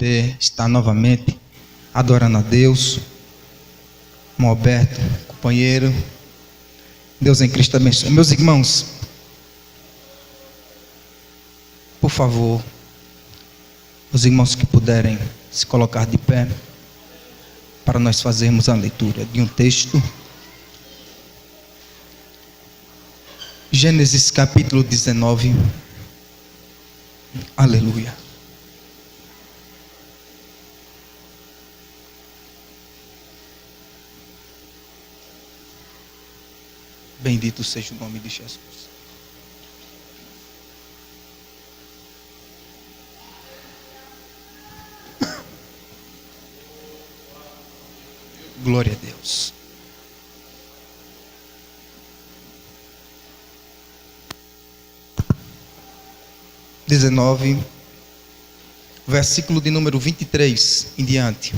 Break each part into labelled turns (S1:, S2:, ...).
S1: poder estar novamente adorando a Deus. Irmão Alberto, companheiro, Deus em Cristo abençoe. Meus irmãos, por favor, os irmãos que puderem se colocar de pé, para nós fazermos a leitura de um texto. Gênesis capítulo 19. Aleluia. Bendito seja o nome de Jesus. Glória a Deus. Versículo de número 23 em diante.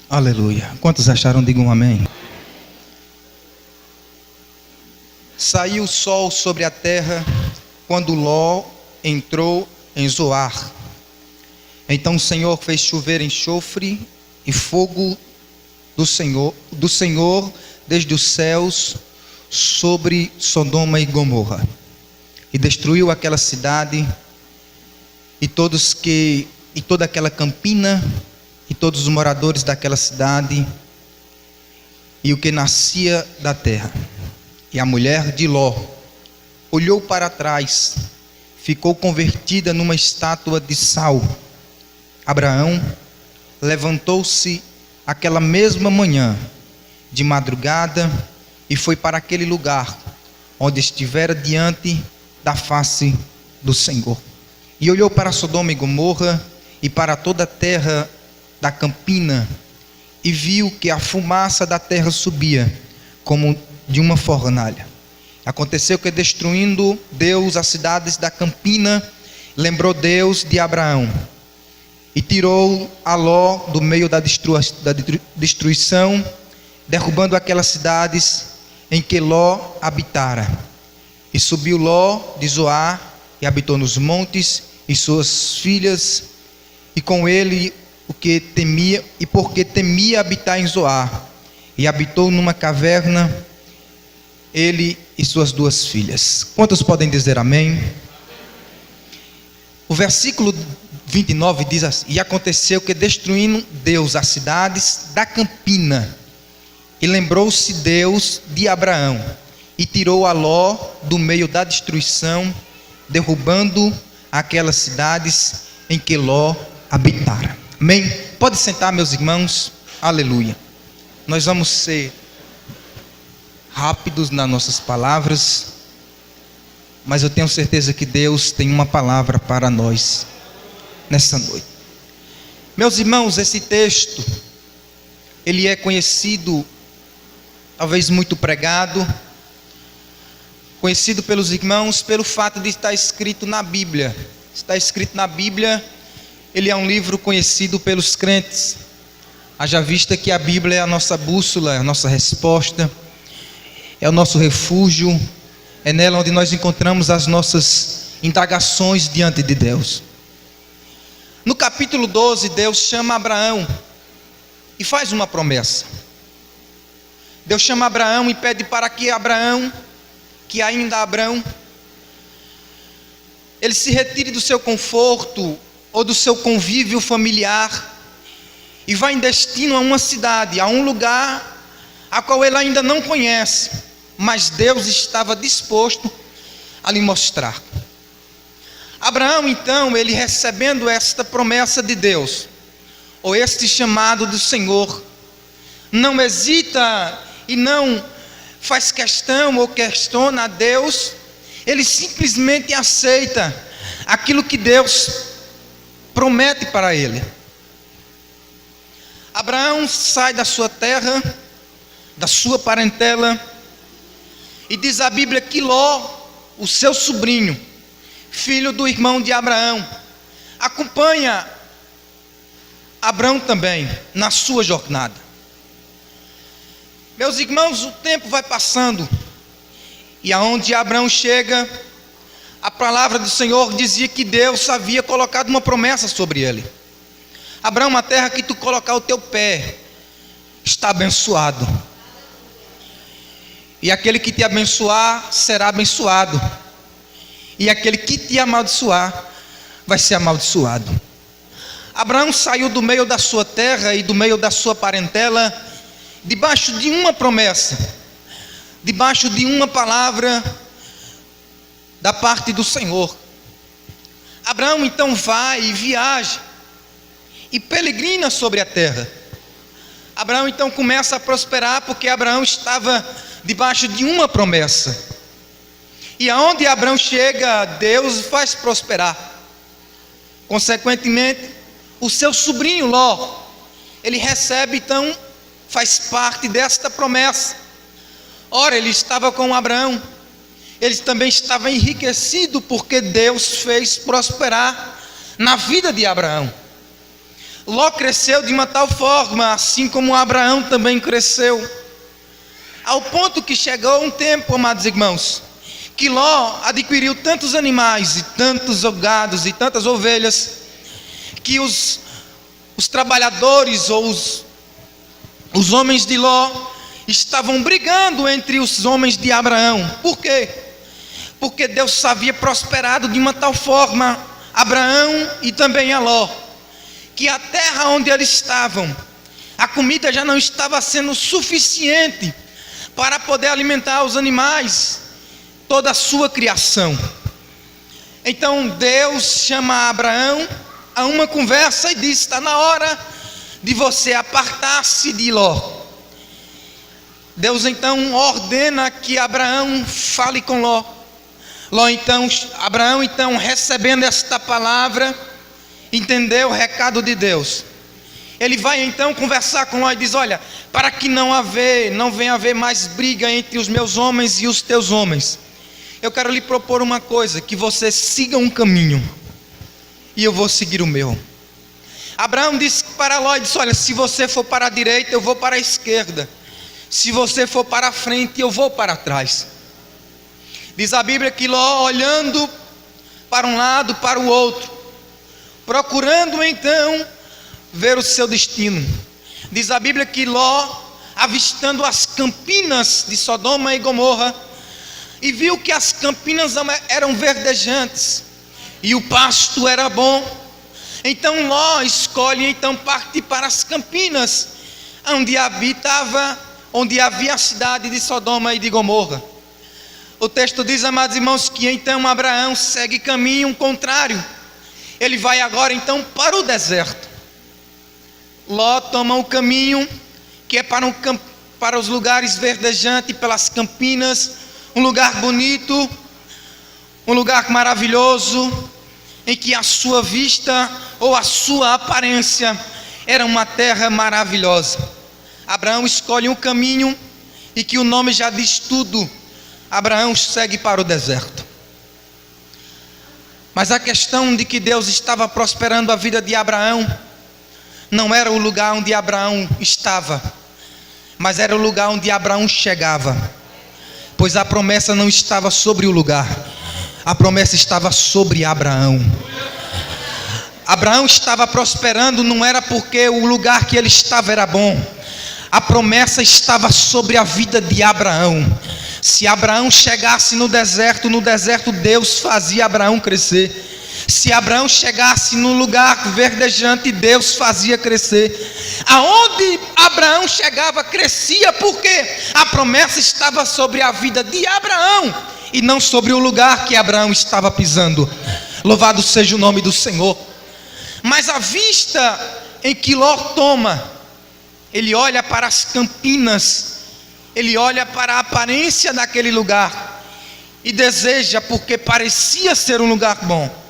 S1: Aleluia. Quantos acharam? Digam amém. Saiu o sol sobre a terra quando Ló entrou em Zoar. Então o Senhor fez chover enxofre e fogo do Senhor desde os céus sobre Sodoma e Gomorra, e destruiu aquela cidade e toda aquela campina e todos os moradores daquela cidade e o que nascia da terra. E a mulher de Ló olhou para trás, ficou convertida numa estátua de sal. Abraão levantou-se aquela mesma manhã, de madrugada, e foi para aquele lugar onde estivera diante da face do Senhor. E olhou para Sodoma e Gomorra e para toda a terra da campina, e viu que a fumaça da terra subia como de uma fornalha. Aconteceu que, destruindo Deus as cidades da campina, lembrou Deus de Abraão e tirou a Ló do meio da destruição, derrubando aquelas cidades em que Ló habitara. E subiu Ló de Zoar e habitou nos montes, e suas filhas, e com ele porque temia habitar em Zoar, e habitou numa caverna, ele e suas duas filhas. Quantos podem dizer amém? O versículo 29 diz assim: e aconteceu que, destruindo Deus as cidades da campina, e lembrou-se Deus de Abraão, e tirou a Ló do meio da destruição, derrubando aquelas cidades em que Ló habitara. Amém? Pode sentar, meus irmãos. Aleluia. Nós vamos ser rápidos nas nossas palavras, mas eu tenho certeza que Deus tem uma palavra para nós nessa noite. Meus irmãos, esse texto, ele é conhecido, talvez muito pregado, conhecido pelos irmãos pelo fato de estar escrito na Bíblia. Está escrito na Bíblia, ele é um livro conhecido pelos crentes. Haja vista que a Bíblia é a nossa bússola, é a nossa resposta, é o nosso refúgio, é nela onde nós encontramos as nossas indagações diante de Deus. No capítulo 12, Deus chama Abraão e faz uma promessa. Deus chama Abraão e pede para que Abraão, ele se retire do seu conforto ou do seu convívio familiar e vá em destino a uma cidade, a um lugar a qual ele ainda não conhece, mas Deus estava disposto a lhe mostrar. Abraão, então, ele recebendo esta promessa de Deus, ou este chamado do Senhor, não hesita e não faz questão ou questiona a Deus, ele simplesmente aceita aquilo que Deus promete para ele. Abraão sai da sua terra, da sua parentela, e diz a Bíblia que Ló, o seu sobrinho, filho do irmão de Abraão, acompanha Abraão também na sua jornada. Meus irmãos, o tempo vai passando, e aonde Abraão chega, a palavra do Senhor dizia que Deus havia colocado uma promessa sobre ele. Abraão, a terra que tu colocar o teu pé está abençoado, e aquele que te abençoar será abençoado, e aquele que te amaldiçoar vai ser amaldiçoado. Abraão saiu do meio da sua terra e do meio da sua parentela, debaixo de uma promessa, debaixo de uma palavra da parte do Senhor. Abraão então vai e viaja e peregrina sobre a terra. Abraão então começa a prosperar, porque Abraão estava debaixo de uma promessa, e aonde Abraão chega, Deus faz prosperar. Consequentemente, o seu sobrinho Ló, ele recebe então, faz parte desta promessa. Ora, ele estava com Abraão, ele também estava enriquecido, porque Deus fez prosperar na vida de Abraão. Ló cresceu de uma tal forma, assim como Abraão também cresceu, ao ponto que chegou um tempo, amados irmãos, que Ló adquiriu tantos animais, e tantos gados, e tantas ovelhas, que os trabalhadores, ou os homens de Ló, estavam brigando entre os homens de Abraão. Por quê? Porque Deus havia prosperado de uma tal forma Abraão e também a Ló, que a terra onde eles estavam, a comida já não estava sendo suficiente para poder alimentar os animais, toda a sua criação. Então Deus chama Abraão a uma conversa e diz: está na hora de você apartar-se de Ló. Deus então ordena que Abraão fale com Ló. Abraão então, recebendo esta palavra, entendeu o recado de Deus. Ele vai então conversar com Ló e diz: olha, para que não venha haver mais briga entre os meus homens e os teus homens, eu quero lhe propor uma coisa: que você siga um caminho, e eu vou seguir o meu. Abraão disse para Ló, disse: olha, se você for para a direita, eu vou para a esquerda. Se você for para a frente, eu vou para trás. Diz a Bíblia que Ló, olhando para um lado, para o outro, procurando então ver o seu destino. Diz a Bíblia que Ló, avistando as campinas de Sodoma e Gomorra, e viu que as campinas eram verdejantes, e o pasto era bom. Então Ló escolhe então partir para as campinas, onde havia a cidade de Sodoma e de Gomorra. O texto diz, amados irmãos, que então Abraão segue caminho contrário. Ele vai agora então para o deserto. Ló toma o caminho que é para os lugares verdejantes, pelas campinas, um lugar bonito, um lugar maravilhoso, em que a sua vista ou a sua aparência era uma terra maravilhosa. Abraão escolhe um caminho, e que o nome já diz tudo: Abraão segue para o deserto. Mas a questão de que Deus estava prosperando a vida de Abraão não era o lugar onde Abraão estava, mas era o lugar onde Abraão chegava. Pois a promessa não estava sobre o lugar, a promessa estava sobre Abraão. Abraão estava prosperando, não era porque o lugar que ele estava era bom. A promessa estava sobre a vida de Abraão. Se Abraão chegasse no deserto Deus fazia Abraão crescer. Se Abraão chegasse no lugar verdejante, Deus fazia crescer. Aonde Abraão chegava, crescia, porque a promessa estava sobre a vida de Abraão, e não sobre o lugar que Abraão estava pisando. Louvado seja o nome do Senhor. Mas a vista em que Ló toma, ele olha para as campinas, ele olha para a aparência daquele lugar, e deseja, porque parecia ser um lugar bom.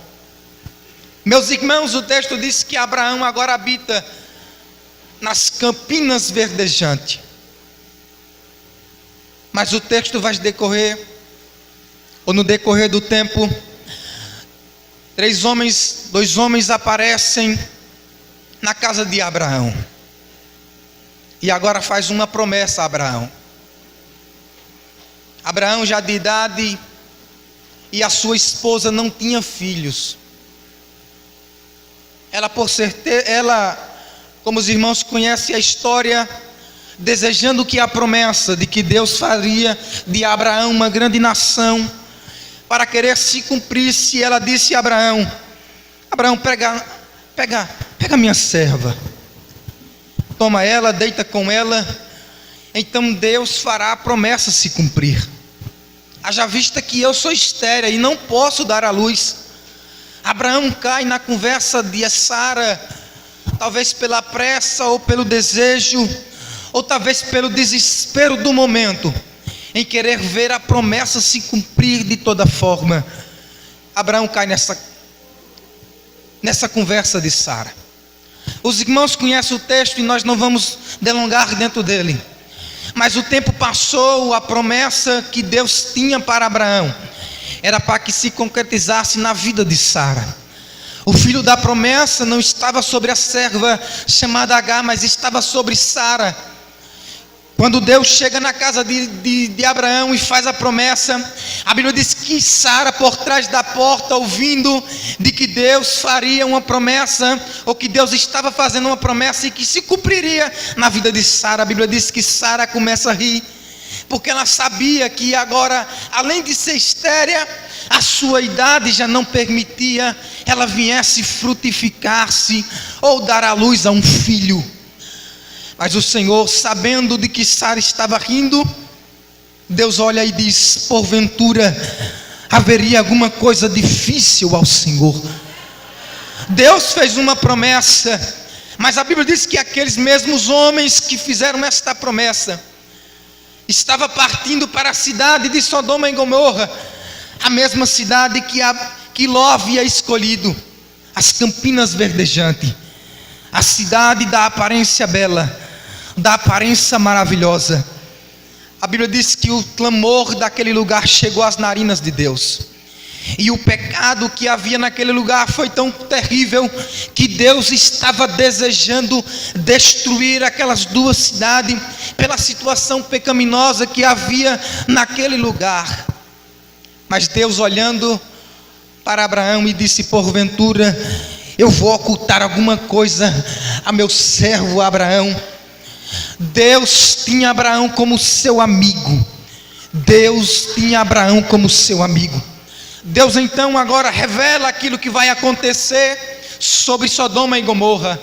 S1: Meus irmãos, o texto diz que Abraão agora habita nas campinas verdejantes. Mas o texto vai decorrer, ou no decorrer do tempo, dois homens aparecem na casa de Abraão, e agora faz uma promessa a Abraão. Abraão já de idade, e a sua esposa não tinha filhos. Ela, por certeza, como os irmãos conhecem a história, desejando que a promessa de que Deus faria de Abraão uma grande nação, para querer se cumprisse, ela disse a Abraão: Abraão, pega minha serva, toma ela, deita com ela, então Deus fará a promessa se cumprir. Haja vista que eu sou estéril e não posso dar à luz. Abraão cai na conversa de Sara, talvez pela pressa ou pelo desejo, ou talvez pelo desespero do momento, em querer ver a promessa se cumprir de toda forma. Abraão cai nessa conversa de Sara. Os irmãos conhecem o texto e nós não vamos delongar dentro dele. Mas o tempo passou, a promessa que Deus tinha para Abraão era para que se concretizasse na vida de Sara. O filho da promessa não estava sobre a serva chamada Agar, mas estava sobre Sara. Quando Deus chega na casa de Abraão e faz a promessa, a Bíblia diz que Sara, por trás da porta, ouvindo de que Deus faria uma promessa, ou que Deus estava fazendo uma promessa e que se cumpriria na vida de Sara, a Bíblia diz que Sara começa a rir, porque ela sabia que agora, além de ser estéril, a sua idade já não permitia ela viesse frutificar-se ou dar à luz a um filho. Mas o Senhor, sabendo de que Sara estava rindo, Deus olha e diz: porventura haveria alguma coisa difícil ao Senhor? Deus fez uma promessa, mas a Bíblia diz que aqueles mesmos homens que fizeram esta promessa estavam partindo para a cidade de Sodoma e Gomorra, a mesma cidade que Ló havia escolhido, as campinas verdejantes, a cidade da aparência bela, da aparência maravilhosa. A Bíblia diz que o clamor daquele lugar chegou às narinas de Deus, e o pecado que havia naquele lugar foi tão terrível que Deus estava desejando destruir aquelas duas cidades pela situação pecaminosa que havia naquele lugar. Mas Deus, olhando para Abraão, e disse: porventura eu vou ocultar alguma coisa a meu servo Abraão? Deus tinha Abraão como seu amigo. Deus tinha Abraão como seu amigo. Deus então agora revela aquilo que vai acontecer sobre Sodoma e Gomorra.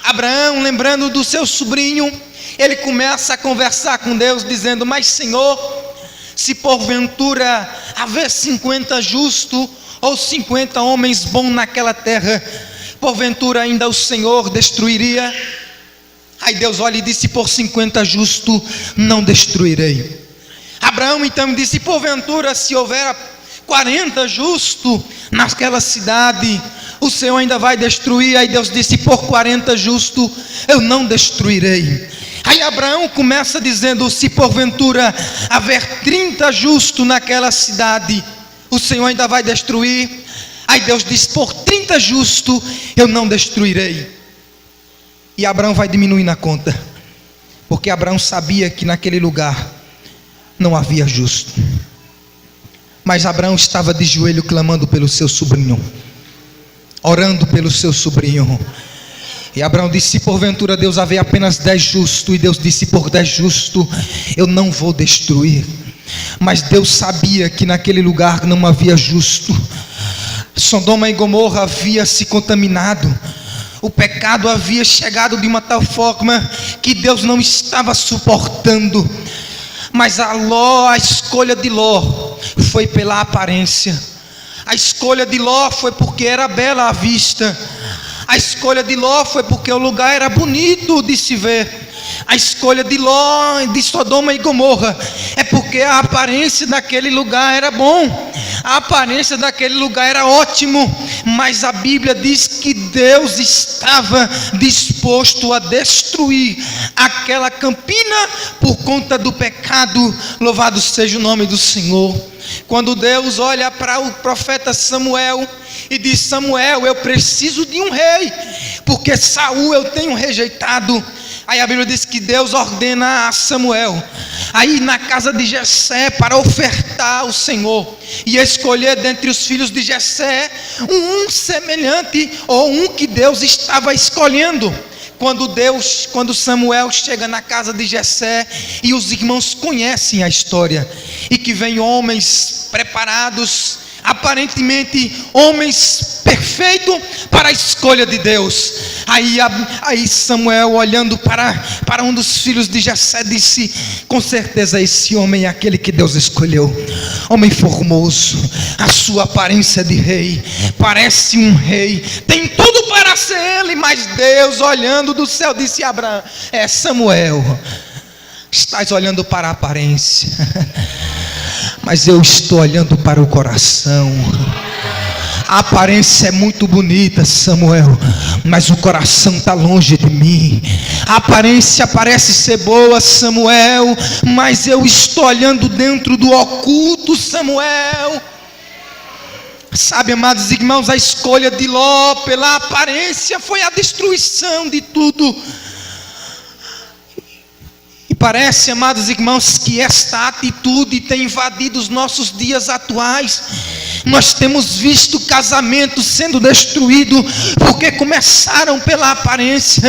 S1: Abraão, lembrando do seu sobrinho, ele começa a conversar com Deus, dizendo: mas Senhor, se porventura haver 50 justos ou 50 homens bons naquela terra, porventura ainda o Senhor destruiria? Aí Deus olha e disse: por 50 justos não destruirei. Abraão então disse: porventura se houver 40 justos naquela cidade, o Senhor ainda vai destruir? Aí Deus disse: por 40 justos eu não destruirei. Aí Abraão começa dizendo: se porventura haver 30 justos naquela cidade, o Senhor ainda vai destruir? Aí Deus diz: por 30 justos eu não destruirei. E Abraão vai diminuir na conta, porque Abraão sabia que naquele lugar não havia justo. Mas Abraão estava de joelho clamando pelo seu sobrinho, orando pelo seu sobrinho. E Abraão disse: se porventura Deus haver apenas 10 justos, e Deus disse: por 10 justos eu não vou destruir. Mas Deus sabia que naquele lugar não havia justo. Sodoma e Gomorra havia se contaminado, o pecado havia chegado de uma tal forma que Deus não estava suportando. Mas a escolha de Ló foi pela aparência. A escolha de Ló foi porque era bela à vista. A escolha de Ló foi porque o lugar era bonito de se ver. A escolha de Ló, de Sodoma e Gomorra, é porque a aparência daquele lugar era bom, a aparência daquele lugar era ótimo. Mas a Bíblia diz que Deus estava disposto a destruir aquela campina por conta do pecado. Louvado seja o nome do Senhor. Quando Deus olha para o profeta Samuel e diz: Samuel, eu preciso de um rei, porque Saul eu tenho rejeitado. Aí a Bíblia diz que Deus ordena a Samuel a ir na casa de Jessé para ofertar ao Senhor e escolher dentre os filhos de Jessé um semelhante ou um que Deus estava escolhendo. Quando Samuel chega na casa de Jessé, e os irmãos conhecem a história, e que vem homens preparados, aparentemente homens perfeitos para a escolha de Deus. Aí Samuel, olhando para um dos filhos de Jessé, disse: com certeza esse homem é aquele que Deus escolheu. Homem formoso, a sua aparência de rei, parece um rei, tem tudo para ser ele. Mas Deus, olhando do céu, disse a Abraão: Samuel, estás olhando para a aparência, mas eu estou olhando para o coração. A aparência é muito bonita, Samuel, mas o coração está longe de mim. A aparência parece ser boa, Samuel, mas eu estou olhando dentro do oculto, Samuel. Sabe, amados irmãos, a escolha de Ló pela aparência foi a destruição de tudo. E parece, amados irmãos, que esta atitude tem invadido os nossos dias atuais. Nós temos visto casamentos sendo destruídos porque começaram pela aparência.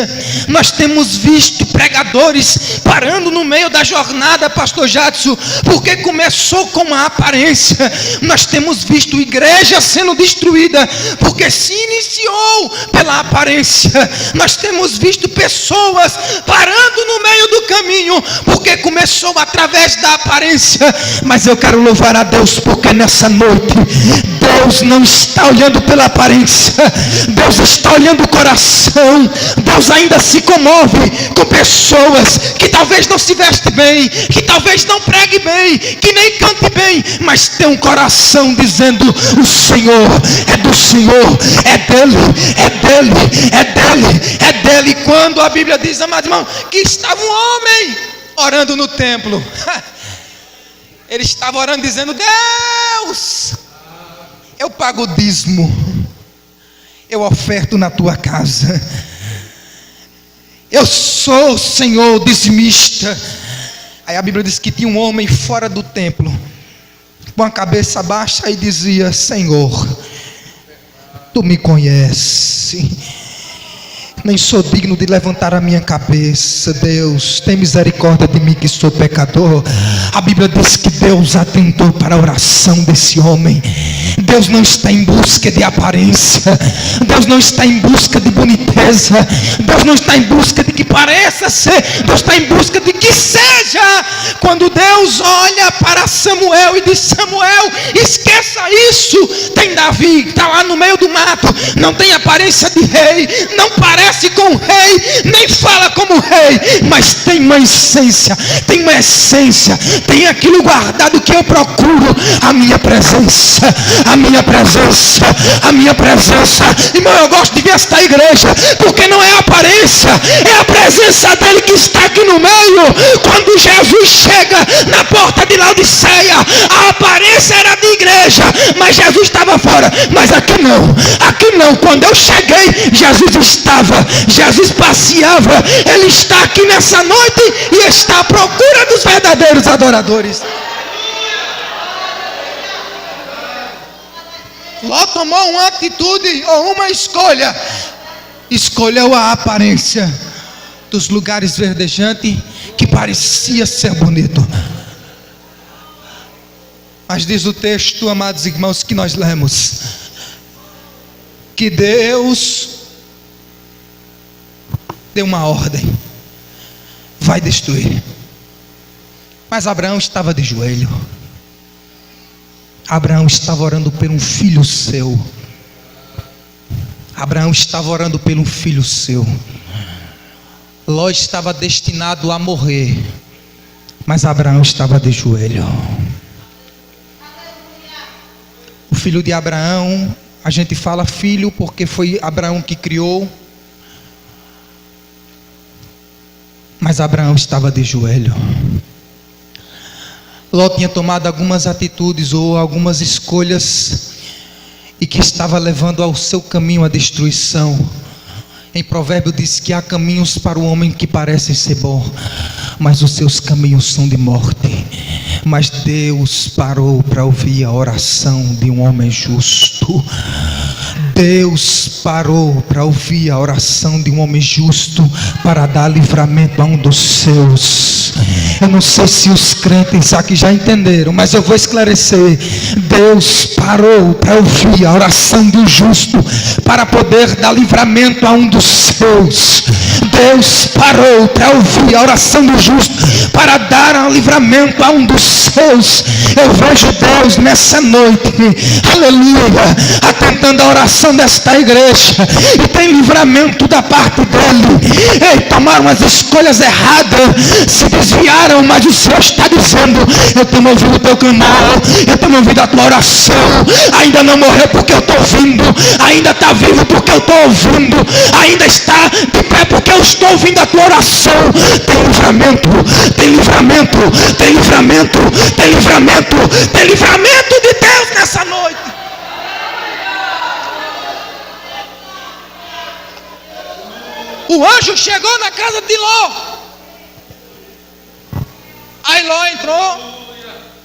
S1: Nós temos visto pregadores parando no meio da jornada, pastor Jadson, porque começou com a aparência. Nós temos visto igreja sendo destruída porque se iniciou pela aparência. Nós temos visto pessoas parando no meio do caminho porque começou através da aparência. Mas eu quero louvar a Deus, porque nessa noite Deus não está olhando pela aparência, Deus está olhando o coração. Deus ainda se comove com pessoas que talvez não se vestem bem, que talvez não pregue bem, que nem cante bem, mas tem um coração dizendo: o Senhor é do Senhor, é dele, é dele, é dele, é dele. Quando a Bíblia diz, amado irmão, que estava um homem orando no templo, ele estava orando dizendo: Deus, eu pago o dízimo, eu oferto na tua casa, eu sou, Senhor, dizimista. Aí a Bíblia diz que tinha um homem fora do templo, com a cabeça baixa, e dizia: Senhor, tu me conheces, nem sou digno de levantar a minha cabeça. Deus, tem misericórdia de mim que sou pecador. A Bíblia diz que Deus atentou para a oração desse homem. Deus não está em busca de aparência, Deus não está em busca de boniteza, Deus não está em busca de que pareça ser, Deus está em busca de que seja. Quando Deus olha para Samuel e diz: Samuel, esqueça isso. Tem Davi, está lá no meio do mato, não tem aparência de rei, não parece com o rei, nem fala como rei, mas tem uma essência, tem aquilo guardado que eu procuro: a minha presença, a minha presença, a minha presença. Irmão, eu gosto de ver esta igreja, porque não é a aparência, é a presença dele que está aqui no meio. Quando Jesus chega na porta de Laodiceia, a aparência era de igreja, mas Jesus estava fora. Mas aqui não, quando eu cheguei, Jesus passeava. Ele está aqui nessa noite e está à procura dos verdadeiros adoradores. Ló tomou uma atitude ou uma escolha. Escolheu a aparência dos lugares verdejantes, que parecia ser bonito. Mas diz o texto, amados irmãos, que nós lemos, que Deus deu uma ordem: vai destruir. Mas Abraão estava de joelho. Abraão estava orando por um filho seu. Abraão estava orando por um filho seu. Ló estava destinado a morrer, mas Abraão estava de joelho. O filho de Abraão, a gente fala filho porque foi Abraão que criou, mas Abraão estava de joelho. Ló tinha tomado algumas atitudes ou algumas escolhas, e que estava levando ao seu caminho a destruição. Em Provérbio diz que há caminhos para o homem que parecem ser bom, mas os seus caminhos são de morte. Mas Deus parou para ouvir a oração de um homem justo. Deus parou para ouvir a oração de um homem justo, para dar livramento a um dos seus. Eu não sei se os crentes aqui já entenderam, mas eu vou esclarecer. Deus parou para ouvir a oração de um justo, para poder dar livramento a um dos seus. Deus parou para ouvir a oração do justo, para dar livramento a um dos seus. Eu vejo Deus nessa noite, aleluia, atentando a oração desta igreja, e tem livramento da parte dele. Ei, tomaram as escolhas erradas, se desviaram, mas o Senhor está dizendo: eu tenho ouvido o teu canal, eu tenho ouvido a tua oração. Ainda não morreu porque eu estou ouvindo, ainda está vivo porque eu estou ouvindo, ainda está de pé porque eu estou ouvindo a tua oração. Tem livramento, tem livramento, tem livramento, tem livramento, tem livramento de Deus nessa noite. O anjo chegou na casa de Ló. Aí Ló entrou.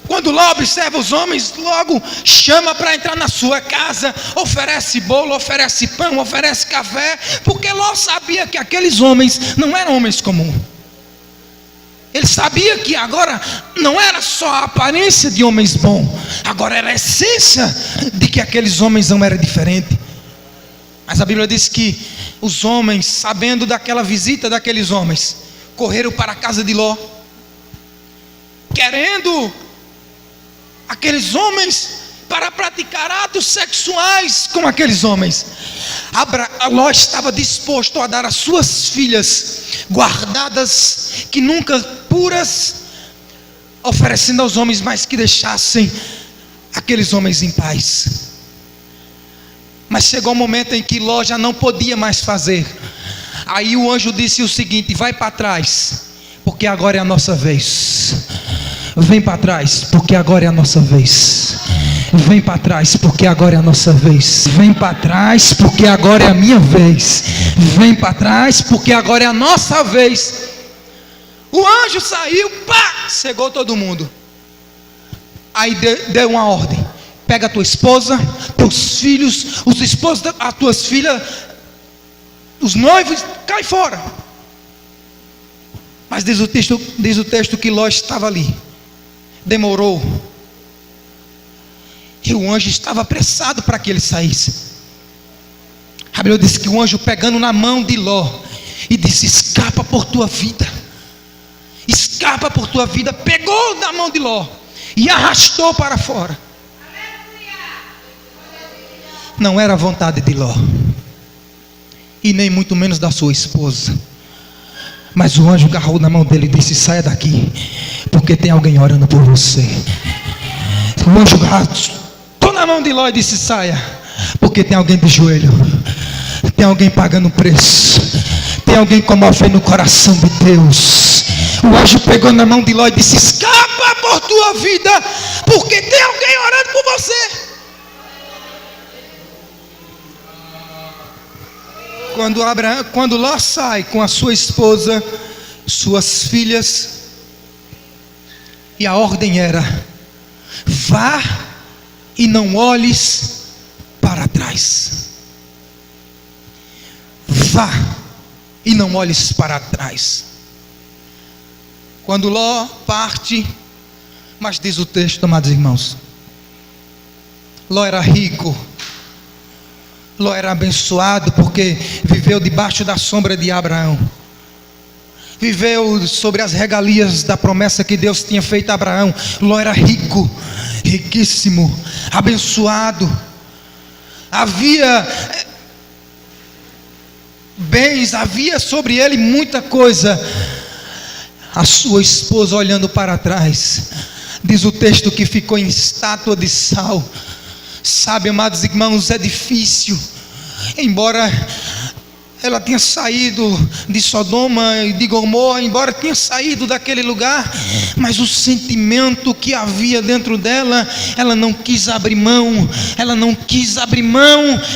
S1: Quando Ló observa os homens, logo chama para entrar na sua casa, oferece bolo, oferece pão, oferece café, porque Ló sabia que aqueles homens não eram homens comuns. Ele sabia que agora não era só a aparência de homens bons, agora era a essência de que aqueles homens não eram diferentes. Mas a Bíblia diz que os homens, sabendo daquela visita daqueles homens, correram para a casa de Ló, querendo aqueles homens para praticar atos sexuais com aqueles homens. Ló estava disposto a dar as suas filhas guardadas, que nunca puras, oferecendo aos homens, mas que deixassem aqueles homens em paz. Mas chegou um momento em que Ló já não podia mais fazer. Aí o anjo disse o seguinte: vai para trás, porque agora é a nossa vez. Vem para trás, porque agora é a nossa vez. Vem para trás, porque agora é a nossa vez. Vem para trás, porque agora é a minha vez. Vem para trás, porque agora é a nossa vez. O anjo saiu, pá, cegou todo mundo. Aí deu uma ordem: pega a tua esposa, teus filhos, os esposos das tuas filhas, os noivos, cai fora. Mas diz o texto que Ló estava ali. Demorou. E o anjo estava apressado para que ele saísse. A Bíblia diz que o anjo, pegando na mão de Ló, e disse: escapa por tua vida. Escapa por tua vida. Pegou na mão de Ló e arrastou para fora. Não era a vontade de Ló, e nem muito menos da sua esposa. Mas o anjo agarrou na mão dele e disse: saia daqui, porque tem alguém orando por você. O anjo agarrou na mão de Ló e disse: saia, porque tem alguém de joelho, tem alguém pagando preço, tem alguém com uma fé no coração de Deus. O anjo pegou na mão de Ló e disse: escapa por tua vida, porque tem alguém orando por você. Quando Ló sai com a sua esposa, suas filhas, e a ordem era: vá e não olhes para trás. Vá e não olhes para trás. Quando Ló parte, mas diz o texto, amados irmãos, Ló era rico. Ló era abençoado porque viveu debaixo da sombra de Abraão. Viveu sobre as regalias da promessa que Deus tinha feito a Abraão. Ló era rico, riquíssimo, abençoado. Havia bens, havia sobre ele muita coisa. A sua esposa, olhando para trás, diz o texto que ficou em estátua de sal. Sabe, amados irmãos, é difícil, embora Ela tinha saído de Sodoma e de Gomorra, embora tinha saído daquele lugar, mas o sentimento que havia dentro dela, ela não quis abrir mão,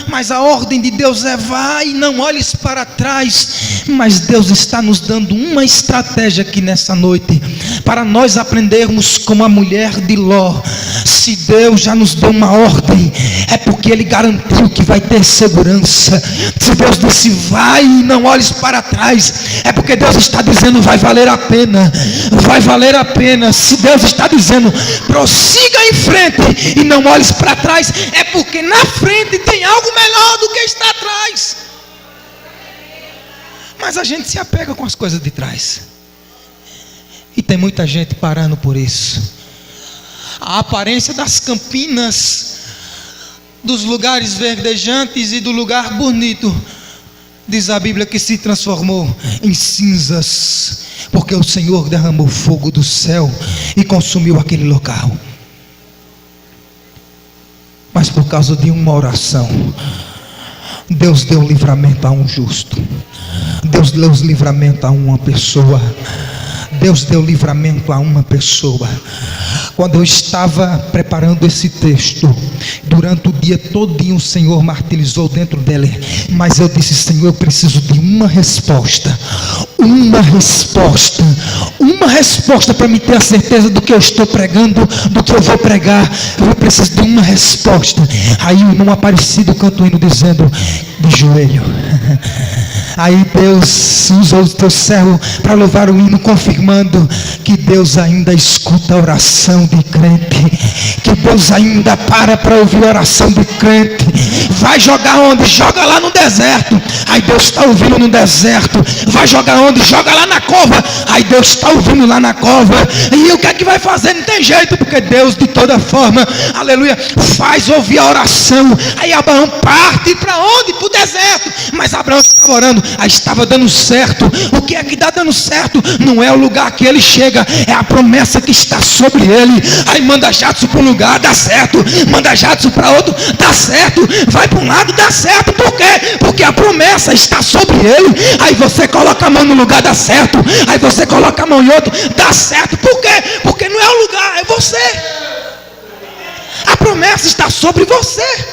S1: mas a ordem de Deus é: vai, não olhes para trás. Mas Deus está nos dando uma estratégia aqui nessa noite, para nós aprendermos como a mulher de Ló. Se Deus já nos deu uma ordem, é porque Ele garantiu que vai ter segurança. Se Deus disse: vai e não olhes para trás, é porque Deus está dizendo: vai valer a pena, vai valer a pena. Se Deus está dizendo: prossiga em frente e não olhes para trás, é porque na frente tem algo melhor do que está atrás. Mas a gente se apega com as coisas de trás, e tem muita gente parando por isso. A aparência das campinas, dos lugares verdejantes e do lugar bonito, diz a Bíblia que se transformou em cinzas, porque o Senhor derramou fogo do céu e consumiu aquele local. Mas por causa de uma oração, Deus deu livramento a um justo. Deus deu livramento a uma pessoa. Deus deu livramento a uma pessoa. Quando eu estava preparando esse texto, durante o dia todinho o Senhor martirizou dentro dele, mas eu disse: Senhor, eu preciso de uma resposta para me ter a certeza do que eu estou pregando, do que eu vou pregar. Eu preciso de uma resposta. Aí o irmão Aparecido canta o hino dizendo: de joelho. Aí Deus usou o teu servo para louvar o hino, confirmando que Deus ainda escuta a oração de crente, que Deus ainda para ouvir a oração de crente. Vai jogar onde? Joga lá no deserto. Aí Deus está ouvindo no deserto. Vai jogar onde? Joga lá na cova. Aí Deus está ouvindo lá na cova. E o que é que vai fazer? Não tem jeito, porque Deus de toda forma, aleluia, faz ouvir a oração. Aí Abraão parte para onde? Para o deserto. Mas Abraão estava orando, aí estava dando certo. O que é que está dando certo? Não é o lugar que ele chega, é a promessa que está sobre ele. Aí manda Jadson para um lugar, dá certo. Manda Jadson para outro, dá certo. Vai para um lado, dá certo. Por quê? Porque a promessa está sobre ele. Aí você coloca a mão no lugar, dá certo. Aí você coloca a mão em outro, dá certo. Por quê? Porque não é o lugar, é você. A promessa está sobre você.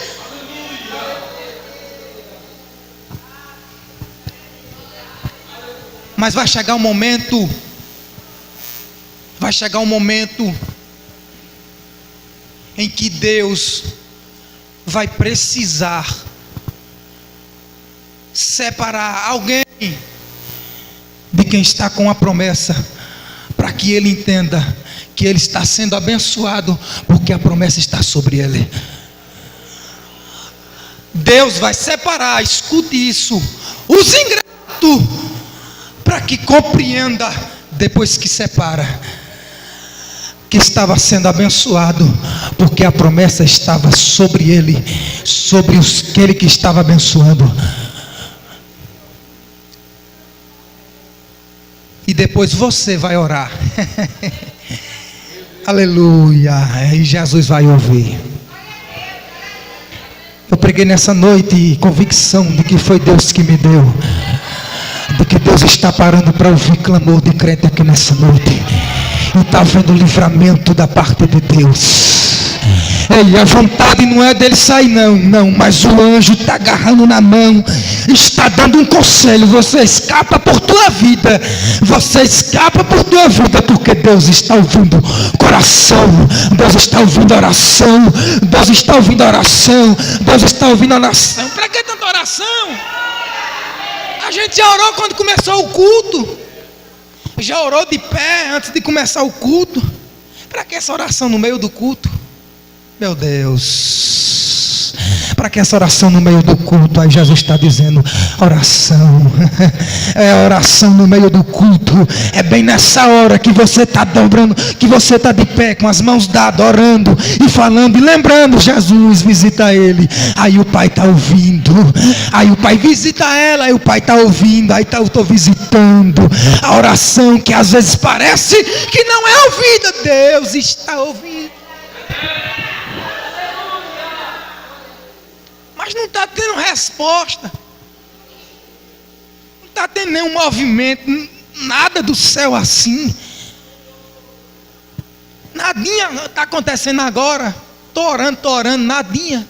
S1: Mas vai chegar um momento em que Deus vai precisar separar alguém de quem está com a promessa, para que ele entenda que ele está sendo abençoado, porque a promessa está sobre ele. Deus vai separar, escute isso, os ingratos, para que compreenda, depois que separa, que estava sendo abençoado, porque a promessa estava sobre ele, sobre aquele que estava abençoando. E depois você vai orar. Aleluia. E Jesus vai ouvir. Eu preguei nessa noite convicção de que foi Deus que me deu, de que Deus está parando para ouvir clamor de crente aqui nessa noite, e está vendo o livramento da parte de Deus. E a vontade não é dele sair não, mas o anjo está agarrando na mão, está dando um conselho: você escapa por tua vida, porque Deus está ouvindo coração, Deus está ouvindo oração, Deus está ouvindo oração, Deus está ouvindo oração. Para que tanta oração? A gente já orou quando começou o culto, já orou de pé antes de começar o culto. Para que essa oração no meio do culto? Meu Deus, para que essa oração no meio do culto? Aí Jesus está dizendo: oração, é oração no meio do culto. É bem nessa hora que você está dobrando, que você está de pé, com as mãos dadas, orando e falando e lembrando: Jesus, visita ele. Aí o Pai está ouvindo, aí o Pai visita ela, aí o Pai está ouvindo, aí eu estou visitando. A oração que às vezes parece que não é ouvida, Deus está ouvindo. Mas não está tendo resposta. está tendo nenhum movimento, nada do céu assim. Nadinha está acontecendo agora. Estou orando, nadinha.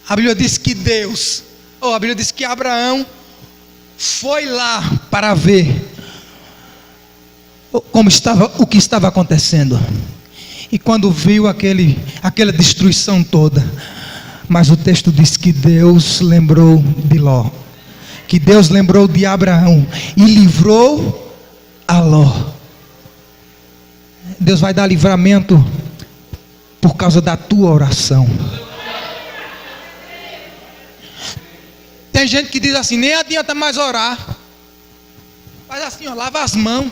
S1: A Bíblia diz que a Bíblia diz que Abraão foi lá para ver o que estava acontecendo. E quando viu aquela destruição toda, mas o texto diz que Deus lembrou de Ló, que Deus lembrou de Abraão e livrou a Ló. Deus vai dar livramento por causa da tua oração. Tem gente que diz assim: nem adianta mais orar. Faz assim, ó, lava as mãos.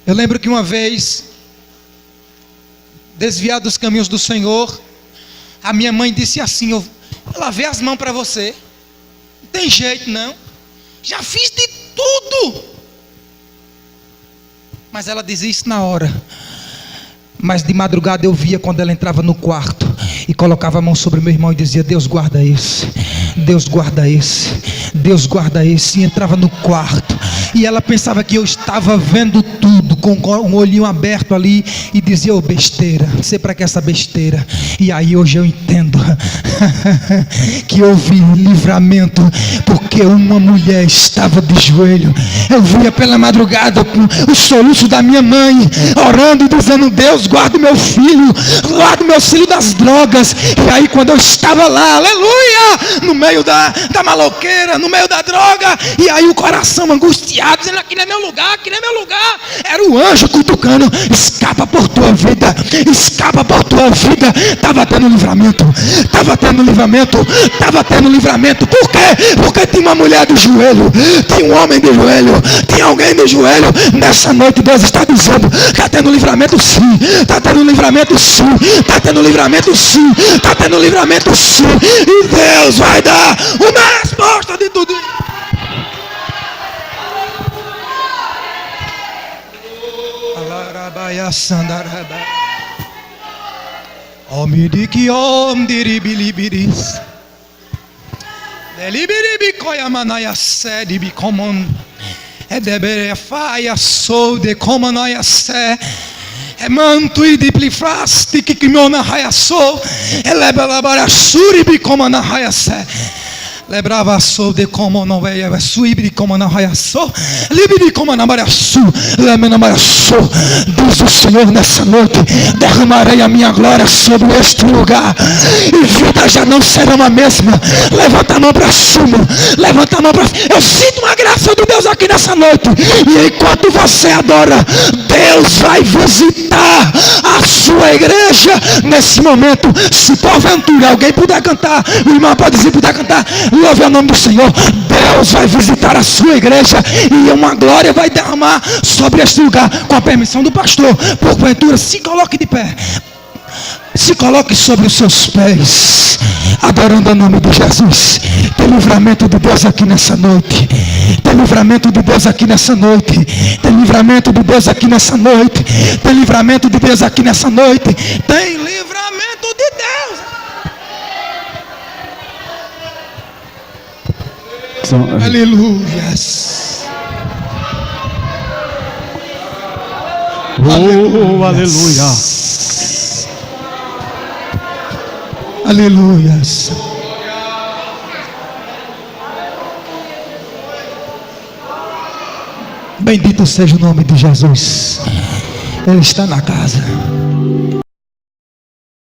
S1: Eu lembro que uma vez, desviado dos caminhos do Senhor, a minha mãe disse assim: eu lavei as mãos para você. Não tem jeito não. Já fiz de tudo. Mas ela dizia isso na hora. Mas de madrugada eu via quando ela entrava no quarto e colocava a mão sobre o meu irmão e dizia: Deus guarda esse, Deus guarda esse, Deus guarda esse. E entrava no quarto e ela pensava que eu estava vendo tudo, com um olhinho aberto ali, e dizia: ô besteira, não sei para que essa besteira. E aí hoje eu entendo que houve livramento, porque uma mulher estava de joelho. Eu via pela madrugada com o soluço da minha mãe, orando e dizendo: Deus guarda o meu filho, guarda o meu filho das drogas. E aí quando eu estava lá, aleluia, no meio da maloqueira, no meio da droga, e aí o coração angustiado, dizendo: aqui não é meu lugar, aqui não é meu lugar. Era o anjo cutucando: escapa por tua vida, escapa por tua vida. Estava tendo livramento, estava tendo livramento, estava tendo livramento. Por quê? Porque tinha uma mulher de joelho, tinha um homem de joelho, tinha alguém de joelho. Nessa noite Deus está dizendo: está tendo livramento sim, está tendo livramento sim, está tendo livramento sim, está tendo livramento sim. E Deus vai dar uma resposta de tudo isso. Omidiki omdiribilibiris. Delibiribi koyamanaya sedi bikomon. Edebere faia sou de komanoia se. Emanto e diplifras tikikimona hayaso. Elebelabara suribi komana hayase. Lebrava sou de como não é suíbe como não é só livre como não é su lemena sou. Diz o Senhor nessa noite: derramarei a minha glória sobre este lugar e vida já não será a mesma. Levanta a mão para cima, levanta a mão para cima. Eu sinto uma graça de Deus aqui nessa noite, e enquanto você adora, Deus vai visitar a sua igreja nesse momento. Se porventura alguém puder cantar, o irmão pode dizer, puder cantar, louve o nome do Senhor. Deus vai visitar a sua igreja e uma glória vai derramar sobre este lugar, com a permissão do pastor. Porventura, se coloque de pé, se coloque sobre os seus pés, adorando o nome de Jesus. Tem livramento de Deus aqui nessa noite. Tem livramento de Deus aqui nessa noite. Tem livramento de Deus aqui nessa noite. Tem livramento de Deus aqui nessa noite. Tem livramento de Deus. Aleluias.
S2: Oh, aleluia.
S1: Aleluias. Bendito seja o nome de Jesus. Ele está na casa.